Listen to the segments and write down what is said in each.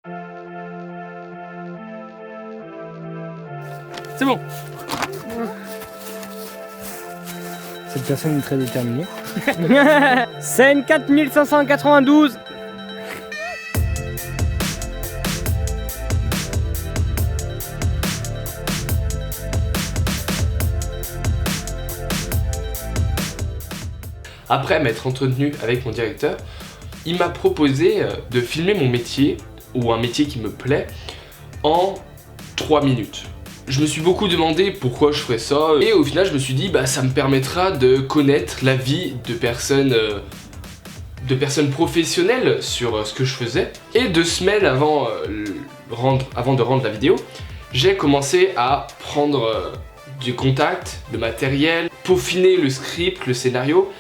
C'est bon. Cette personne est très déterminée. Scène 4592. Après m'être entretenu avec mon directeur, il m'a proposé de filmer mon métier, ou un métier qui me plaît, en 3 minutes. Je me suis beaucoup demandé pourquoi je ferais ça, et au final je me suis dit bah ça me permettra de connaître la vie de personnes professionnelles sur ce que je faisais. Et 2 semaines avant de rendre la vidéo, j'ai commencé à prendre du contact, le matériel, peaufiner le script, le scénario,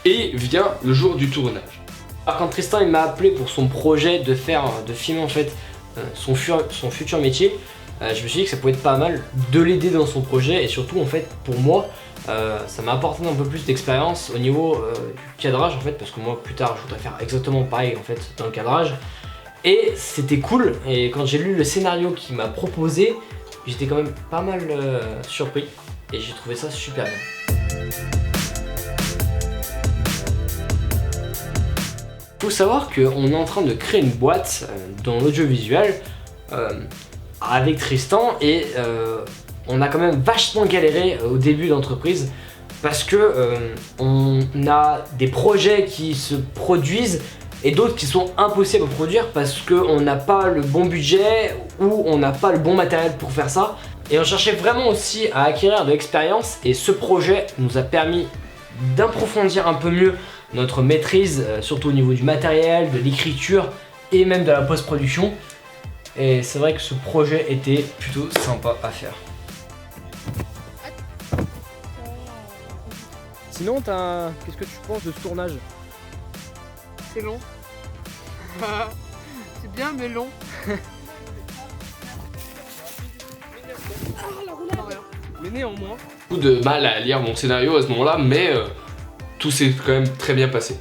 et vient le jour du tournage. Alors quand Tristan il m'a appelé pour son projet de filmer en fait son futur métier, je me suis dit que ça pouvait être pas mal de l'aider dans son projet, et surtout en fait pour moi ça m'a apporté un peu plus d'expérience au niveau du cadrage en fait, parce que moi plus tard je voudrais faire exactement pareil en fait dans le cadrage, et c'était cool. Et quand j'ai lu le scénario qu'il m'a proposé, j'étais quand même pas mal surpris et j'ai trouvé ça super bien. Faut savoir qu'on est en train de créer une boîte dans l'audiovisuel avec Tristan, et on a quand même vachement galéré au début d'entreprise parce que on a des projets qui se produisent et d'autres qui sont impossibles à produire parce qu'on n'a pas le bon budget ou on n'a pas le bon matériel pour faire ça. Et on cherchait vraiment aussi à acquérir de l'expérience, et ce projet nous a permis d'approfondir un peu mieux notre maîtrise, surtout au niveau du matériel, de l'écriture et même de la post-production. Et c'est vrai que ce projet était plutôt sympa à faire. Sinon, qu'est-ce que tu penses de ce tournage? C'est long. C'est bien mais long. Mais néanmoins, Beaucoup de mal à lire mon scénario à ce moment-là, mais tout s'est quand même très bien passé.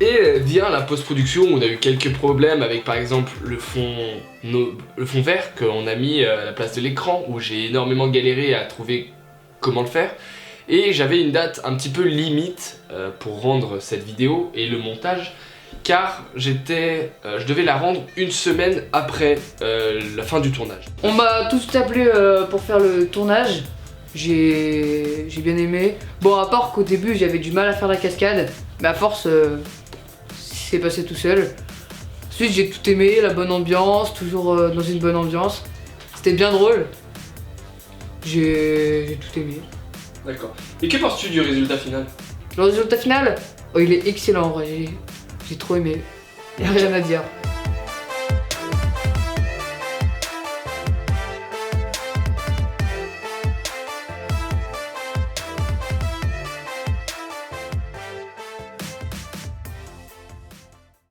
Et vient la post-production où on a eu quelques problèmes avec par exemple le fond vert qu'on a mis à la place de l'écran, où j'ai énormément galéré à trouver comment le faire. Et j'avais une date un petit peu limite pour rendre cette vidéo et le montage, car je devais la rendre 1 semaine après la fin du tournage. On m'a tout de suite appelé pour faire le tournage. J'ai bien aimé. Bon, à part qu'au début j'avais du mal à faire la cascade, mais à force c'est passé tout seul. Ensuite j'ai tout aimé, la bonne ambiance, toujours dans une bonne ambiance. C'était bien drôle. J'ai tout aimé. D'accord. Et que penses-tu du résultat final? Le résultat final, oh, il est excellent en vrai. J'ai trop aimé. Y'a rien à dire.